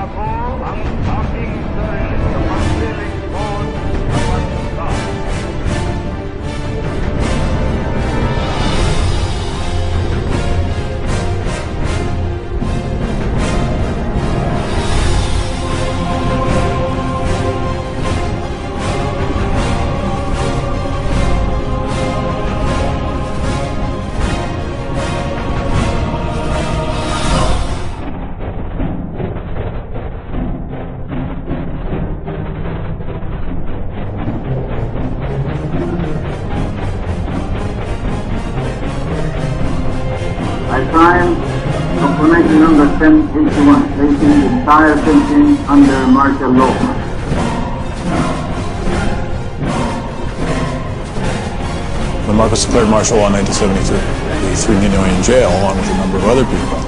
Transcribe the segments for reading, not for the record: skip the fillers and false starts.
Ako ang aking sarili sa paglilingkod sa bansa. I signed Proclamation number 1081, placing the entire Philippines under martial law. When Marcos declared martial law in 1973, he threw Ninoy in jail along with a number of other people.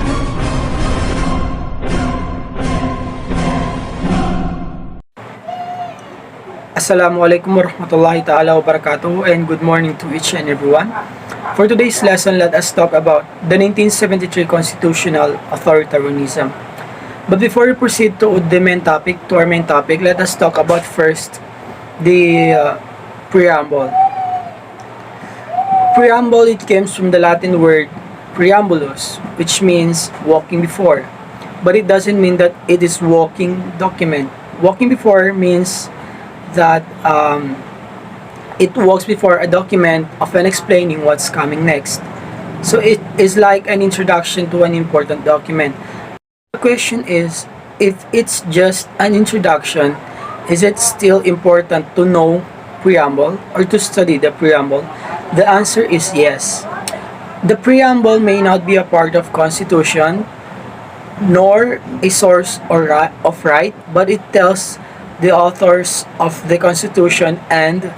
Assalamualaikum warahmatullahi ta'ala wabarakatuh, and good morning to each and everyone. For today's lesson, let us talk about the 1973 constitutional authoritarianism. But before we proceed to our main topic, let us talk about first the preamble. Preamble, it comes from the Latin word preambulus, which means walking before. But it doesn't mean that it is walking document. Walking before means that it walks before a document, often explaining what's coming next. So it is like an introduction to an important document. The question is, if it's just an introduction, is it still important to know preamble or to study the preamble? The answer is yes. The preamble may not be a part of Constitution, nor a source of right, but it tells the authors of the Constitution and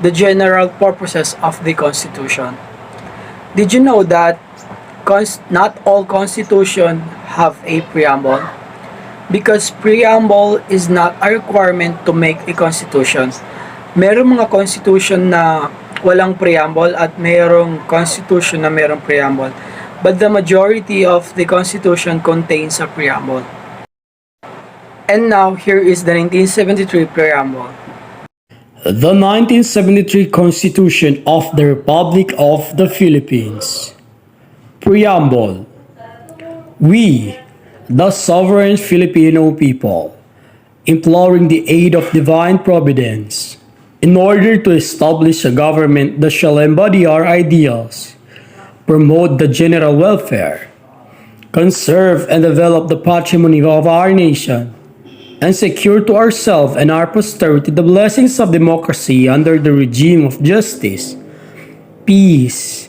the general purposes of the Constitution. Did you know that not all Constitution have a preamble? Because preamble is not a requirement to make a Constitution. Merong mga Constitution na walang preamble at merong Constitution na merong preamble. But the majority of the Constitution contains a preamble. And now, here is the 1973 preamble. The 1973 Constitution of the Republic of the Philippines. Preamble. We, the sovereign Filipino people, imploring the aid of divine providence, in order to establish a government that shall embody our ideals, promote the general welfare, conserve and develop the patrimony of our nation, and secure to ourselves and our posterity the blessings of democracy under the regime of justice, peace,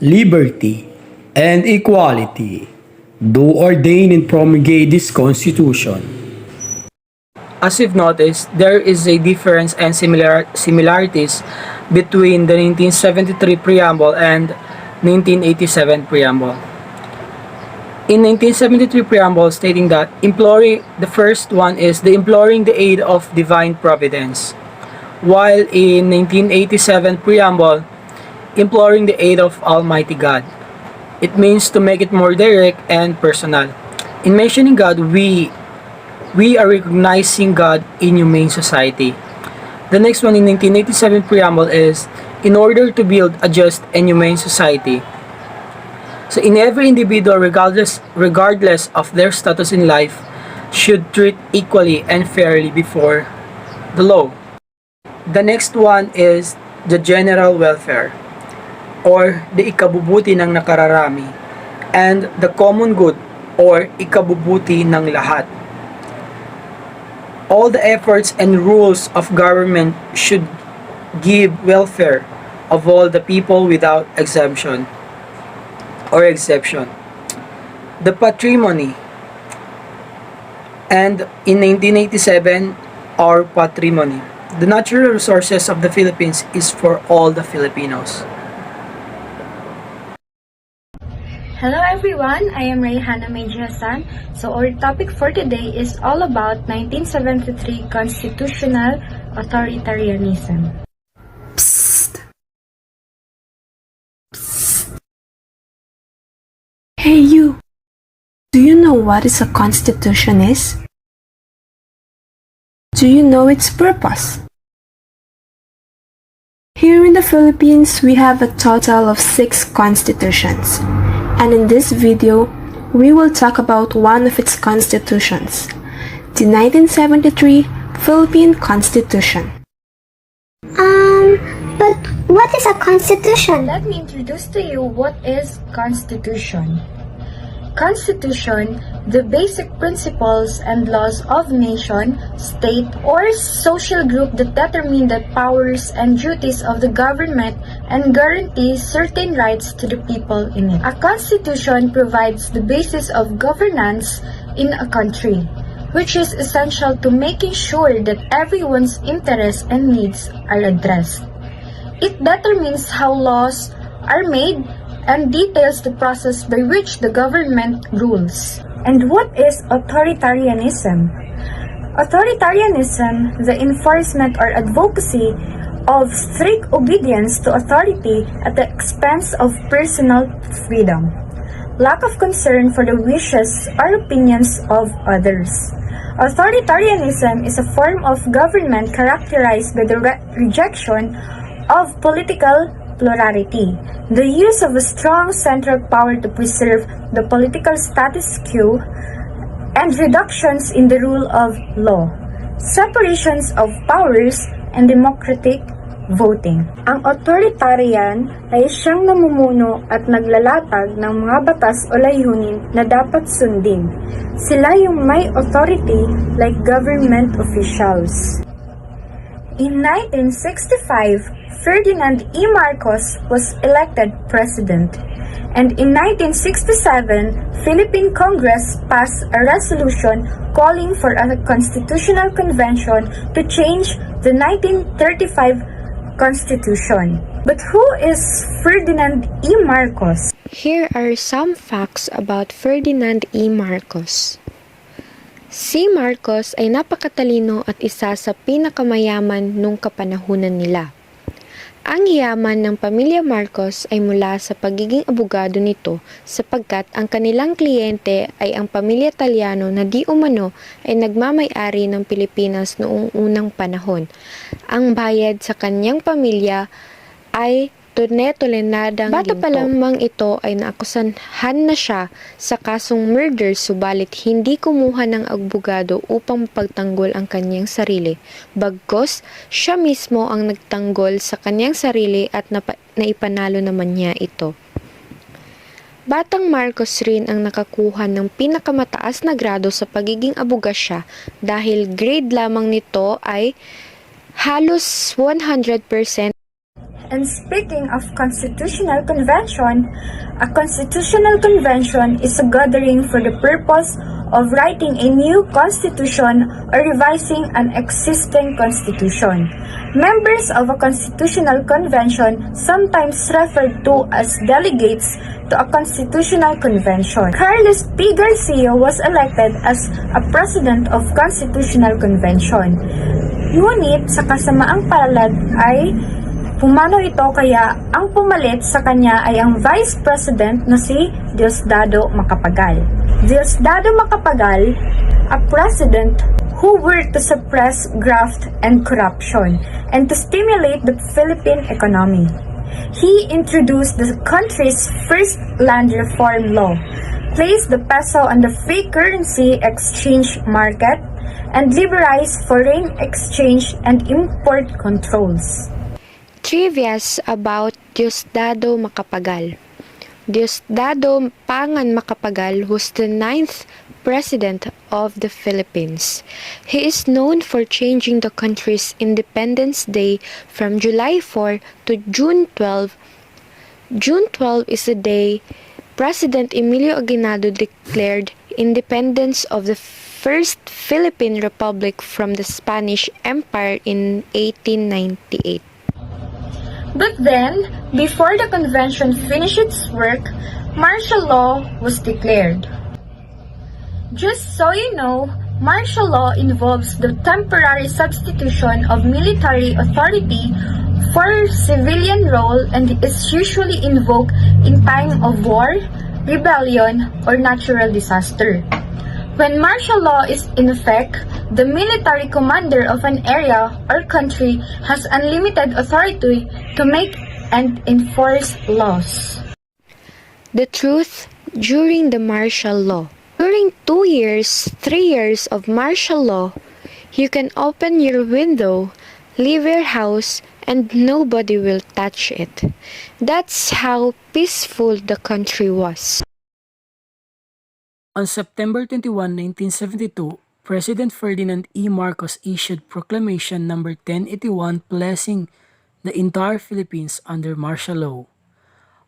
liberty, and equality, do ordain and promulgate this Constitution. As you've noticed, there is a difference and similarities between the 1973 preamble and 1987 preamble. In 1973 preamble stating that the first one is the imploring the aid of divine providence, while in 1987 preamble, imploring the aid of Almighty God. It means to make it more direct and personal. In mentioning God, we are recognizing God in humane society. The next one in 1987 preamble is in order to build a just and humane society. So in every individual, regardless of their status in life, should treat equally and fairly before the law. The next one is the general welfare, or the ikabubuti ng nakararami, and the common good, or ikabubuti ng lahat. All the efforts and rules of government should give welfare of all the people without exemption or exception. The patrimony, and in 1987, our patrimony. The natural resources of the Philippines is for all the Filipinos. Hello everyone, I am Ryhannah Mae Hasan. So our topic for today is all about 1973 constitutional authoritarianism. Hey you! Do you know what is a constitution is? Do you know its purpose? Here in the Philippines, we have a total of 6 constitutions. And in this video, we will talk about one of its constitutions, the 1973 Philippine Constitution. But what is a constitution? Let me introduce to you what is Constitution. Constitution, the basic principles and laws of nation, state, or social group that determine the powers and duties of the government and guarantee certain rights to the people in it. A constitution provides the basis of governance in a country, which is essential to making sure that everyone's interests and needs are addressed. It determines how laws are made and details the process by which the government rules. And what is authoritarianism? Authoritarianism, the enforcement or advocacy of strict obedience to authority at the expense of personal freedom. Lack of concern for the wishes or opinions of others. Authoritarianism is a form of government characterized by the rejection of political plurality, the use of a strong central power to preserve the political status quo, and reductions in the rule of law, separations of powers, and democratic voting. Ang authoritarian ay siyang namumuno at naglalatag ng mga batas o layunin na dapat sundin. Sila yung may authority like government officials. In 1965, Ferdinand E. Marcos was elected president, and in 1967, Philippine Congress passed a resolution calling for a constitutional convention to change the 1935 Constitution. But who is Ferdinand E. Marcos? Here are some facts about Ferdinand E. Marcos. Si Marcos ay napakatalino at isa sa pinakamayaman nung kapanahunan nila. Ang yaman ng pamilya Marcos ay mula sa pagiging abogado nito sapagkat ang kanilang kliyente ay ang pamilya Talyano na di umano ay nagmamay-ari ng Pilipinas noong unang panahon. Ang bayad sa kanyang pamilya ay tolenadang ginto. Bata pa lamang ito ay naakusahan na siya sa kasong murder subalit hindi kumuha ng abogado upang mapagtanggol ang kanyang sarili. Bagkus, siya mismo ang nagtanggol sa kanyang sarili at naipanalo naman niya ito. Batang Marcos rin ang nakakuha ng pinakamataas na grado sa pagiging abogasya dahil grade lamang nito ay halos 100%. And speaking of Constitutional Convention, a Constitutional Convention is a gathering for the purpose of writing a new constitution or revising an existing constitution. Members of a Constitutional Convention, sometimes referred to as delegates to a Constitutional Convention. Carlos P. Garcia was elected as a President of Constitutional Convention. Ngunit sa kasamaang palad ay pumano ito kaya ang pumalit sa kanya ay ang Vice President na si Diosdado Macapagal. Diosdado Macapagal, a president who worked to suppress graft and corruption and to stimulate the Philippine economy. He introduced the country's first land reform law, placed the peso on the free currency exchange market, and liberalized foreign exchange and import controls. Trivias about Diosdado Macapagal. Diosdado Pangan Macapagal was the 9th President of the Philippines. He is known for changing the country's Independence Day from July 4 to June 12. June 12 is the day President Emilio Aguinaldo declared independence of the First Philippine Republic from the Spanish Empire in 1898. But then, before the convention finished its work, martial law was declared. Just so you know, martial law involves the temporary substitution of military authority for civilian role and is usually invoked in time of war, rebellion, or natural disaster. When martial law is in effect, The military commander of an area or country has unlimited authority to make and enforce laws. The truth during the martial law. During 2 years, 3 years of martial law, you can open your window, leave your house, and nobody will touch it. That's how peaceful the country was. On September 21, 1972, President Ferdinand E. Marcos issued Proclamation No. 1081 placing the entire Philippines under martial law.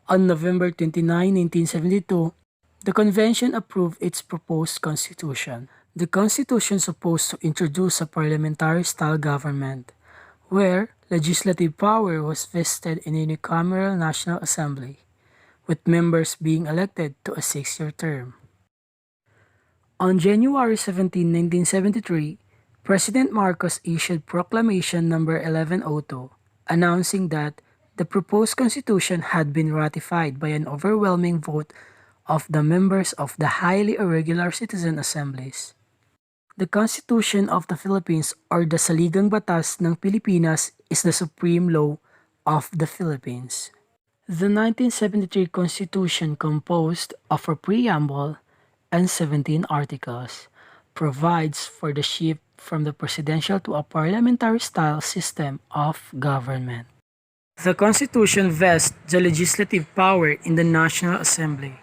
On November 29, 1972, the convention approved its proposed constitution. The constitution supposed to introduce a parliamentary-style government, where legislative power was vested in a unicameral National Assembly, with members being elected to a 6-year term. On January 17, 1973, President Marcos issued Proclamation No. 1102, announcing that the proposed constitution had been ratified by an overwhelming vote of the members of the highly irregular citizen assemblies. The Constitution of the Philippines, or the Saligang Batas ng Pilipinas, is the supreme law of the Philippines. The 1973 Constitution, composed of a preamble and 17 articles, provides for the shift from the presidential to a parliamentary-style system of government. The Constitution vests the legislative power in the National Assembly.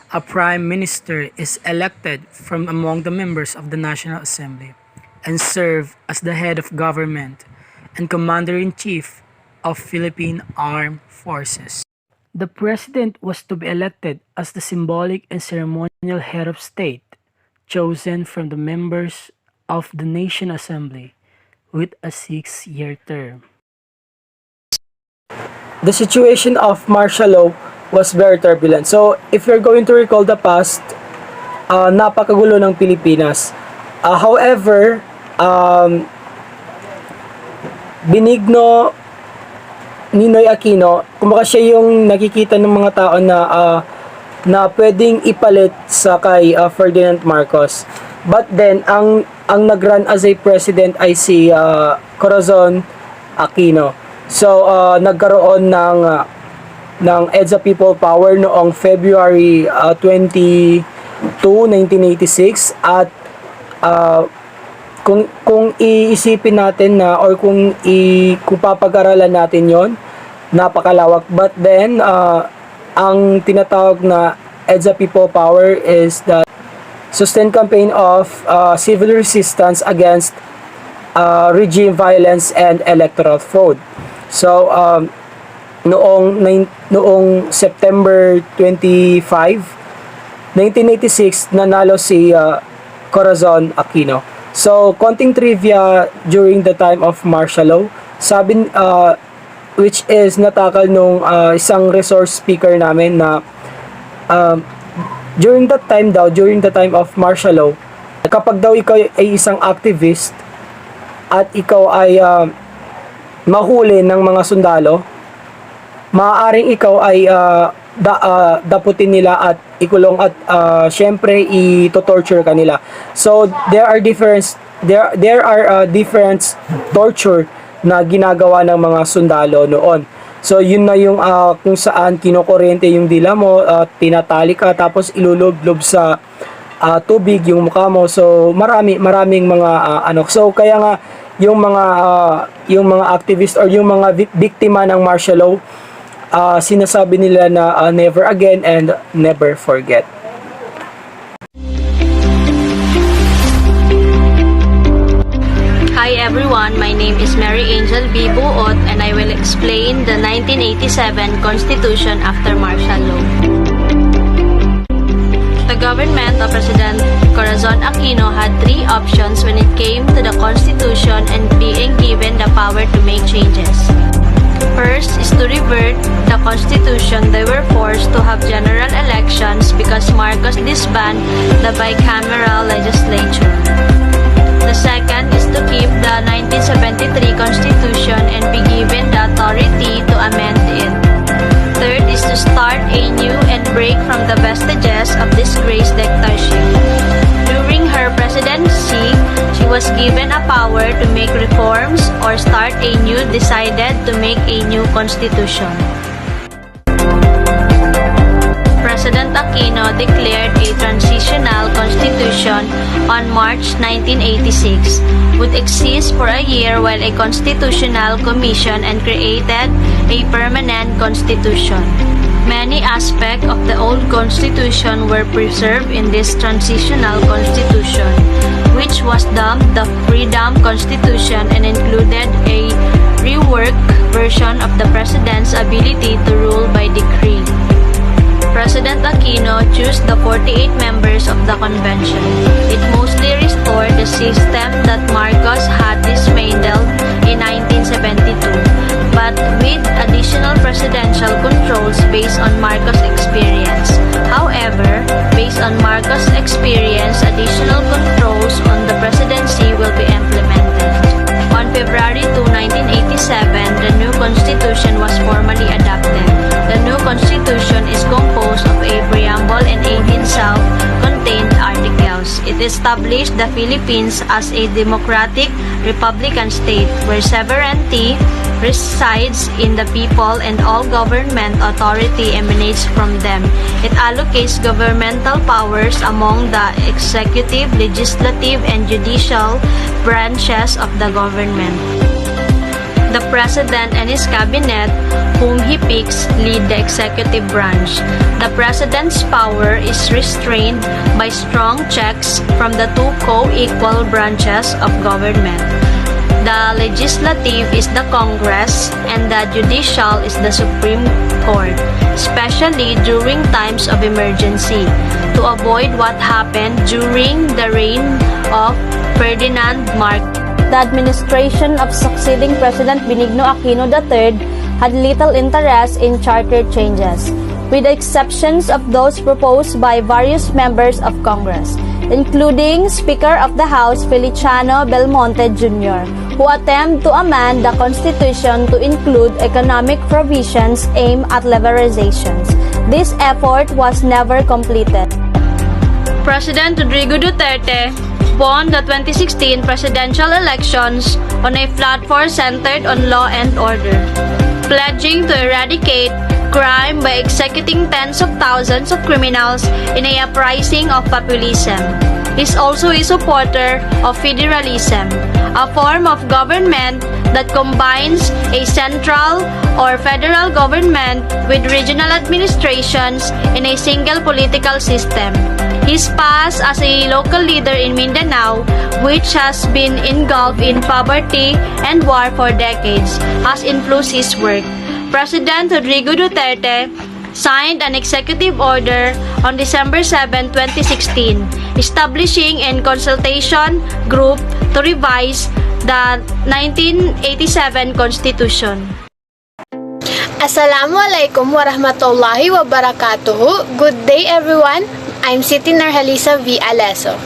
A Prime Minister is elected from among the members of the National Assembly and serve as the head of government and Commander-in-Chief of Philippine Armed Forces. The President was to be elected as the symbolic and ceremonial head of state, chosen from the members of the Nation Assembly, with a 6-year term. The situation of martial law was very turbulent. So, if you're going to recall the past, napakagulo ng Pilipinas. However, Benigno Ninoy Aquino, kumbaga siya yung nakikita ng mga tao na pwedeng ipalit sa kay Ferdinand Marcos. But then, ang nag-run as a president ay si Corazon Aquino. So, nagkaroon ng EDSA People Power noong February 22, 1986 at kung iisipin natin na or kung papag-aralan natin yon, napakalawak. But then ang tinatawag na EDSA People Power is the sustained campaign of civil resistance against regime violence and electoral fraud. So noong September 25, 1986 nanalo si Corazon Aquino. So, konting trivia during the time of martial law, which is natakal nung isang resource speaker namin na during the time of martial law, kapag daw ikaw ay isang activist at ikaw ay mahuli ng mga sundalo, maaaring ikaw ay daputin nila at ikulong at syempre ito-torture kanila. So there are different torture na ginagawa ng mga sundalo noon. So yun na yung kung saan kinokuryente yung dila mo, tinatali ka tapos ilulublob sa tubig yung mukha mo. So maraming mga so kaya nga yung mga activist or yung mga biktima ng martial law, sinasabi nila na never again and never forget. Hi everyone, my name is Mary Angel B. Buot and I will explain the 1987 Constitution after martial law. The government of President Corazon Aquino had 3 options when it came to the Constitution and being given the power to make changes. First is to revert the Constitution. They were forced to have general elections because Marcos disbanded the bicameral legislature. The second is to keep the 1973 Constitution and be given the authority to amend it. Third is to start a new and break from the vestiges of disgraced dictatorship. During her presidency, she was was given a power to make reforms or start a new, decided to make a new constitution. President Aquino declared a transitional constitution on March 1986, would exist for a year while a constitutional commission and created a permanent constitution. Many aspects of the old constitution were preserved in this transitional constitution, which was dubbed the Freedom Constitution and included a reworked version of the president's ability to rule by decree. President Aquino chose the 48 members of the convention. It mostly restored the system that Marcos had dismantled in 1972, but with additional presidential controls based on Marcos' experience. However, based on Marcos' experience, additional controls on the presidency will be implemented. On February 2, 1987, the new constitution was formally adopted. The new constitution is composed of a preamble and 18 self-contained articles. It established the Philippines as a democratic republican state where sovereignty resides in the people and all government authority emanates from them. It allocates governmental powers among the executive, legislative, and judicial branches of the government. The President and his cabinet, whom he picks, lead the executive branch. The President's power is restrained by strong checks from the two co-equal branches of government. The legislative is the Congress and the judicial is the Supreme Court, especially during times of emergency, to avoid what happened during the reign of Ferdinand Marcos. The administration of succeeding President Benigno Aquino III had little interest in charter changes, with the exceptions of those proposed by various members of Congress, including Speaker of the House Feliciano Belmonte Jr., who attempted to amend the Constitution to include economic provisions aimed at liberalizations. This effort was never completed. President Rodrigo Duterte won the 2016 presidential elections on a platform centered on law and order, pledging to eradicate crime by executing tens of thousands of criminals in a uprising of populism. He is also a supporter of federalism, a form of government that combines a central or federal government with regional administrations in a single political system. His past as a local leader in Mindanao, which has been engulfed in poverty and war for decades, has influenced his work. President Rodrigo Duterte signed an executive order on December 7, 2016, establishing a consultation group to revise the 1987 Constitution. Assalamualaikum warahmatullahi wabarakatuh. Good day everyone. I'm Siti Nurhalisa Aleso.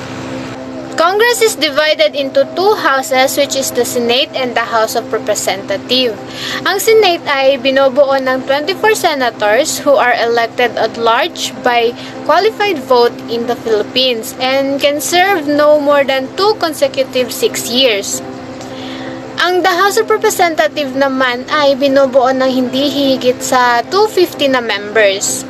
Congress is divided into two houses, which is the Senate and the House of Representatives. Ang Senate ay binubuo ng 24 senators who are elected at large by qualified vote in the Philippines and can serve no more than 2 consecutive 6 years. Ang the House of Representatives naman ay binubuo ng hindi higit sa 250 na members.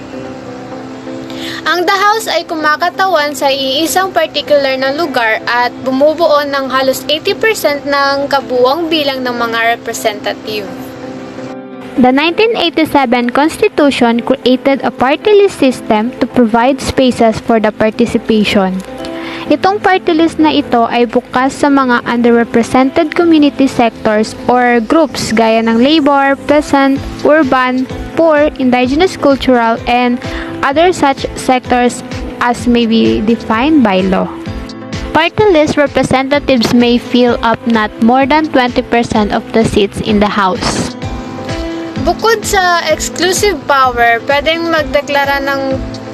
Ang the House ay kumakatawan sa iisang particular na lugar at bumubuo ng halos 80% ng kabuuang bilang ng mga representative. The 1987 Constitution created a party list system to provide spaces for the participation. Itong party list na ito ay bukas sa mga underrepresented community sectors or groups gaya ng labor, peasant, urban, poor, indigenous cultural, and other such sectors as may be defined by law. Party list representatives may fill up not more than 20% of the seats in the House. Bukod sa exclusive power, pwedeng magdeklara ng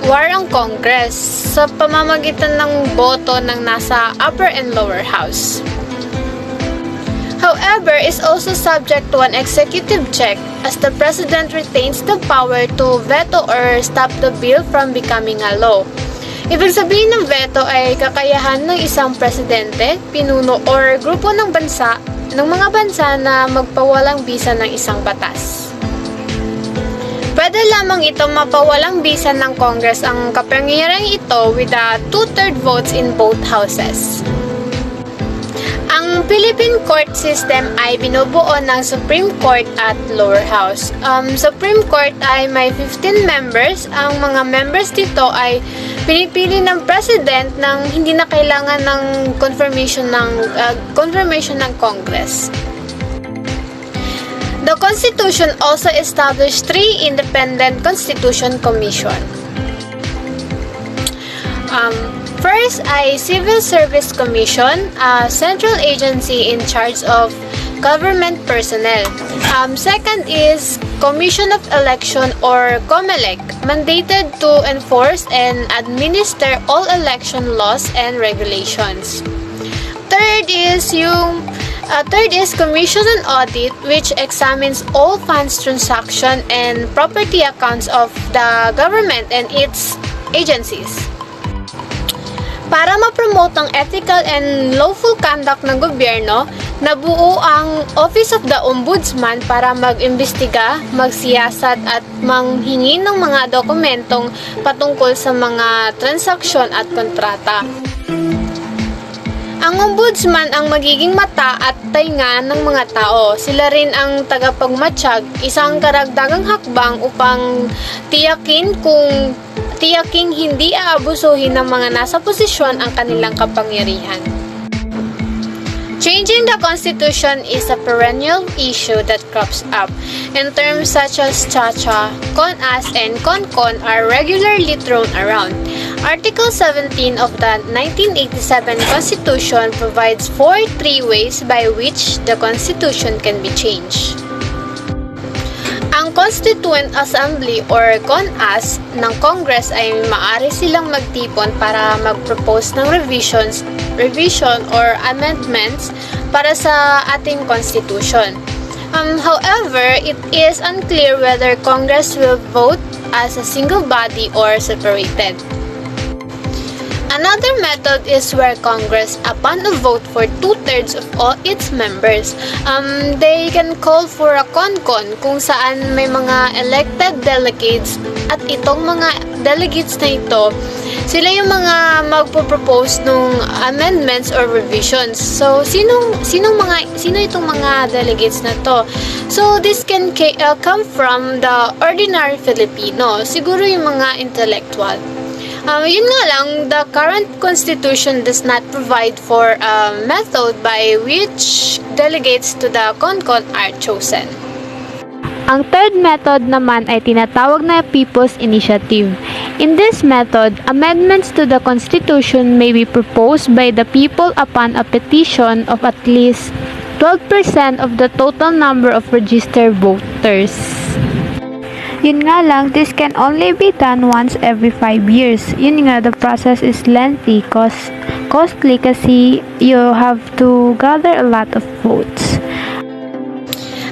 war ang Congress sa pamamagitan ng boto ng nasa upper and lower house. However, is also subject to an executive check as the President retains the power to veto or stop the bill from becoming a law. Ibig sabihin ng veto ay kakayahan ng isang presidente, pinuno or grupo ng mga bansa na magpawalang bisa ng isang batas. Pwede lamang ito mapawalang bisa ng Congress ang kapangyarihang ito with a 2/3 votes in both houses. Ang Philippine court system ay binubuo ng Supreme Court at Lower House. Supreme Court ay may 15 members. Ang mga members dito ay pinipili ng President nang hindi na kailangan ng confirmation ng Congress. The Constitution also established 3 independent Constitution Commission. First ay Civil Service Commission, a central agency in charge of government personnel. Second is Commission of Election or COMELEC, mandated to enforce and administer all election laws and regulations. Third is Commission on Audit, which examines all funds transaction and property accounts of the government and its agencies. Para ma-promote ang ethical and lawful conduct ng gobyerno, nabuo ang Office of the Ombudsman para mag-imbestiga, magsiyasat at manghingi ng mga dokumentong patungkol sa mga transaksyon at kontrata. Ang ombudsman ang magiging mata at tainga ng mga tao. Sila rin ang tagapagmatsyag, isang karagdagang hakbang upang tiyaking hindi aabusuhin ng mga nasa posisyon ang kanilang kapangyarihan. Changing the Constitution is a perennial issue that crops up, and terms such as cha-cha, con-as, and con-con are regularly thrown around. Article 17 of the 1987 Constitution provides 3 ways by which the Constitution can be changed. Ang Constituent Assembly or CONAS ng Congress ay maaari silang magtipon para mag-propose ng revision or amendments para sa ating Constitution. However, it is unclear whether Congress will vote as a single body or separated. Another method is where Congress, upon a vote for 2/3 of all its members, they can call for a con-con kung saan may mga elected delegates at itong mga delegates na ito, sila yung mga magpo-propose ng amendments or revisions. So, sino itong mga delegates na to? So, this can come from the ordinary Filipino, siguro yung mga intellectual. Yun nga lang, the current constitution does not provide for a method by which delegates to the CONCON are chosen. Ang third method naman ay tinatawag na People's Initiative. In this method, amendments to the Constitution may be proposed by the people upon a petition of at least 12% of the total number of registered voters. Yun nga lang, this can only be done once every 5 years. Yun nga, the process is lengthy, costly kasi you have to gather a lot of votes.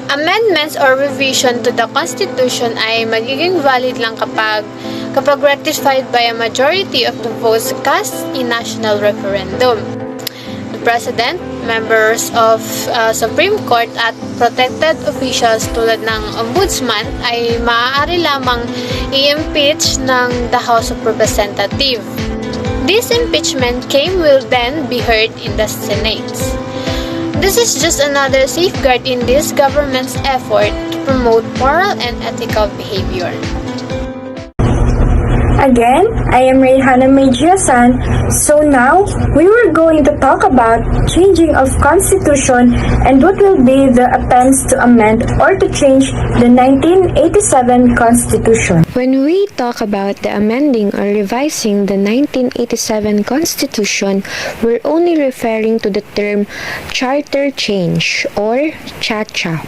Amendments or revision to the Constitution ay magiging valid lang kapag ratified by a majority of the votes cast in national referendum. The President, members of Supreme Court at protected officials tulad ng Ombudsman ay maaari lamang i-impeach ng the House of Representatives. This impeachment will then be heard in the Senate. This is just another safeguard in this government's effort to promote moral and ethical behavior. Again, I am Ryhannah Mae Hasan. So now, we were going to talk about changing of Constitution and what will be the attempts to amend or to change the 1987 Constitution. When we talk about the amending or revising the 1987 Constitution, we're only referring to the term charter change or cha-cha.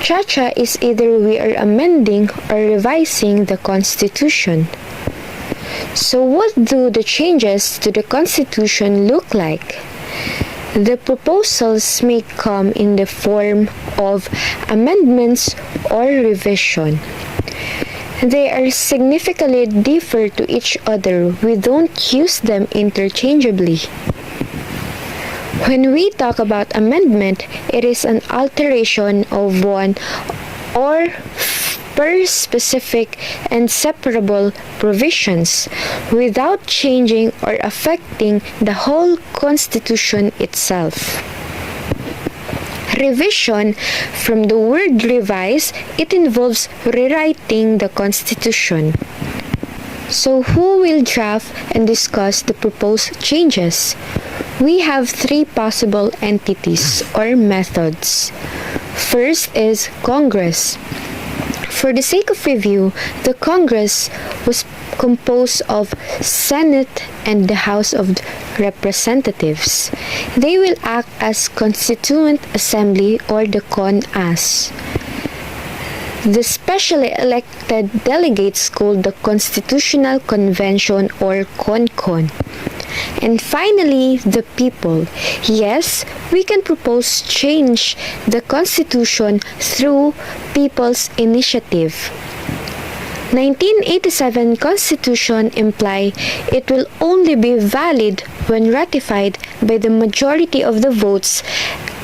Cha-cha is either we are amending or revising the Constitution. So what do the changes to the Constitution look like? The proposals may come in the form of amendments or revision. They are significantly differ to each other. We don't use them interchangeably. When we talk about amendment, it is an alteration of one or per specific and separable provisions without changing or affecting the whole Constitution itself. Revision, from the word revise, it involves rewriting the Constitution. So who will draft and discuss the proposed changes? We have three possible entities or methods. First is Congress. For the sake of review, the Congress was composed of Senate and the House of Representatives. They will act as Constituent Assembly or the CONAS. The specially elected delegates called the Constitutional Convention or CONCON. And finally, the people. Yes, we can propose change the Constitution through people's initiative. 1987 Constitution imply it will only be valid when ratified by the majority of the votes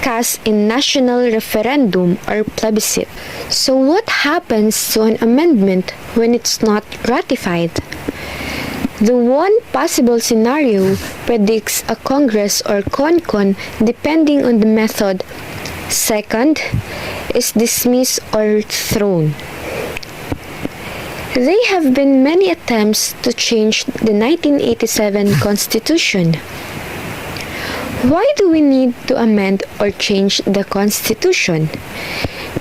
cast in national referendum or plebiscite. So what happens to an amendment when it's not ratified? The one possible scenario predicts a Congress or CONCON depending on the method. Second is dismissed or thrown. There have been many attempts to change the 1987 Constitution. Why do we need to amend or change the Constitution?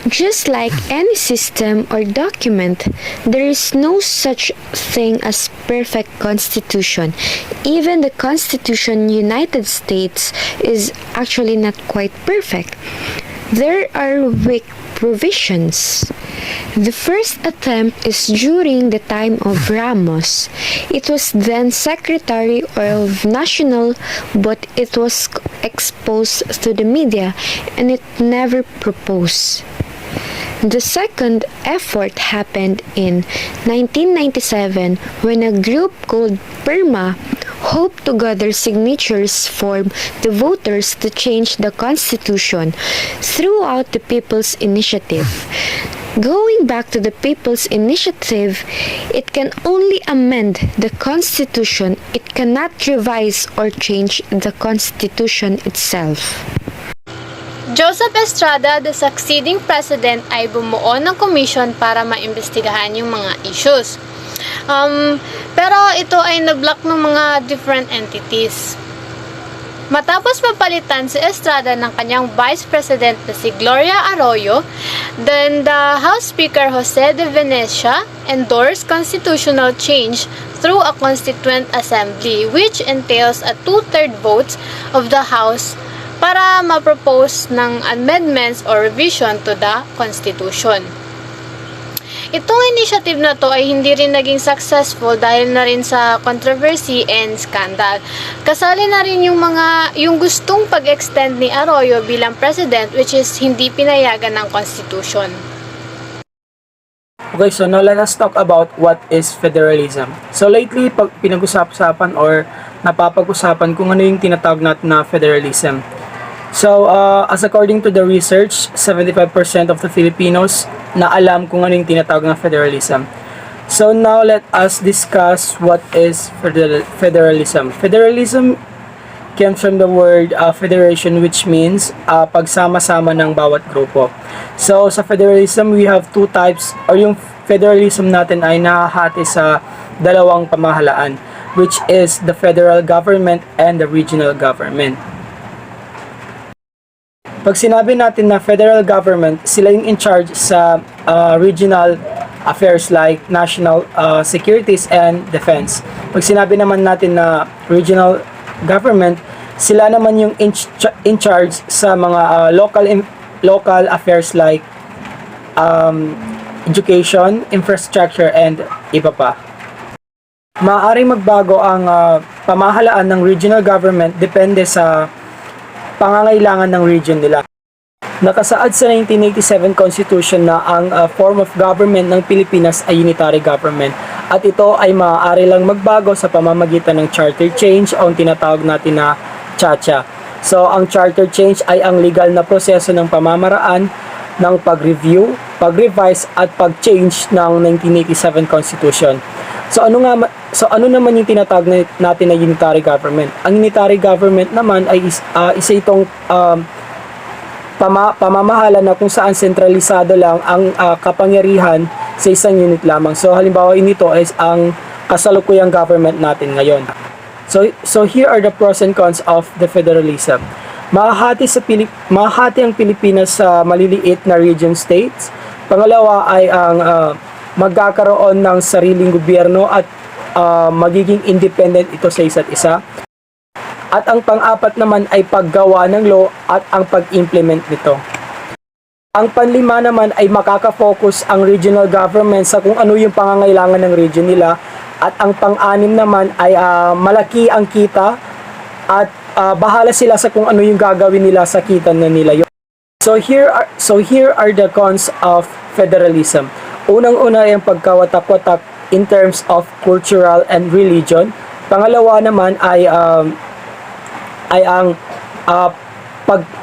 Just like any system or document, there is no such thing as perfect constitution. Even the Constitution United States is actually not quite perfect. There are weak provisions. The first attempt is during the time of Ramos. It was then Secretary of National, but it was exposed to the media and it never proposed. The second effort happened in 1997 when a group called PERMA hoped to gather signatures from the voters to change the Constitution throughout the People's Initiative. Going back to the People's Initiative, it can only amend the Constitution. It cannot revise or change the Constitution itself. Joseph Estrada, the succeeding president, ay bumuo ng commission para maimbestigahan yung mga issues. Pero ito ay nablock ng mga different entities. Matapos mapalitan si Estrada ng kanyang vice president na si Gloria Arroyo, then the House Speaker Jose de Venecia endorsed constitutional change through a constituent assembly, which entails a 2/3 votes of the House para ma-propose ng amendments or revision to the Constitution. Itong initiative na to ay hindi rin naging successful dahil na rin sa controversy and scandal. Kasali na rin yung gustong pag-extend ni Arroyo bilang president, which is hindi pinayagan ng Constitution. Okay, so now let us talk about what is federalism. So lately, pag pinag-usapan or napapag-usapan kung ano yung tinatawag natin na federalism. So, as according to the research, 75% of the Filipinos na alam kung ano yung tinatawag na federalism. So, now let us discuss what is federalism. Federalism comes from the word federation, which means pagsama-sama ng bawat grupo. So, sa federalism, we have two types, or yung federalism natin ay nahahati sa dalawang pamahalaan, which is the federal government and the regional government. Pag sinabi natin na federal government, sila yung in charge sa regional affairs like national securities and defense. Pag sinabi naman natin na regional government, sila naman yung in charge sa mga local affairs like education, infrastructure, and iba pa. Maaaring magbago ang pamahalaan ng regional government depende sa pangangailangan ng region nila. Nakasaad sa 1987 Constitution na ang form of government ng Pilipinas ay unitary government at ito ay maaari lang magbago sa pamamagitan ng charter change o ang tinatawag natin na CHA-CHA. So ang charter change ay ang legal na proseso ng pamamaraan ng pag-review, pag-revise at pag-change ng 1987 Constitution. So ano naman yung tinatawag natin na unitary government? Ang unitary government naman ay isa itong pamamahala na kung saan sentralisado lang ang kapangyarihan sa isang unit lamang. So halimbawa nito is ang kasalukuyang government natin ngayon. So here are the pros and cons of the federalism. Mahahati ang Pilipinas sa maliliit na region states. Pangalawa ay ang magkakaroon ng sariling gobyerno at magiging independent ito sa isa't isa. At ang pang-apat naman ay paggawa ng law at ang pag-implement nito. Ang panlima naman ay makaka-focus ang regional government sa kung ano yung pangangailangan ng region nila. At ang pang-anim naman ay malaki ang kita at bahala sila sa kung ano yung gagawin nila sa kita na nila. So here are the cons of federalism. Unang-una ay ang pagkawatak-watak in terms of cultural and religion. Pangalawa naman ay ang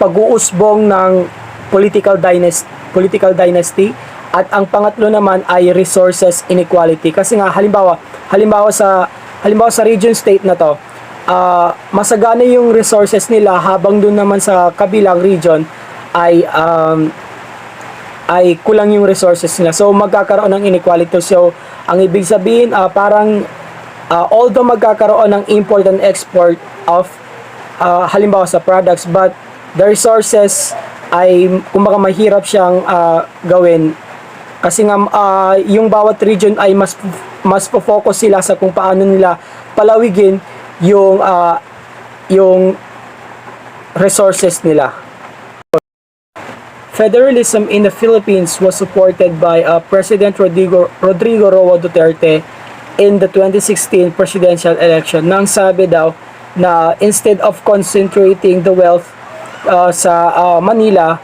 pag-uusbong ng political dynasty at ang pangatlo naman ay resources inequality kasi nga halimbawa sa region state na to masagana yung resources nila habang doon naman sa kabilang region ay kulang yung resources nila, so magkakaroon ng inequality. So ang ibig sabihin although magkakaroon ng import and export of halimbawa sa products, but the resources ay kumbaga mahirap siyang gawin kasi nga yung bawat region ay mas focus sila sa kung paano nila palawigin yung resources nila. Federalism in the Philippines was supported by President Rodrigo Roa Duterte in the 2016 presidential election nang sabi daw na instead of concentrating the wealth sa Manila,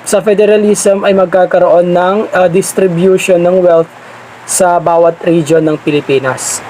sa federalism ay magkakaroon ng distribution ng wealth sa bawat region ng Pilipinas.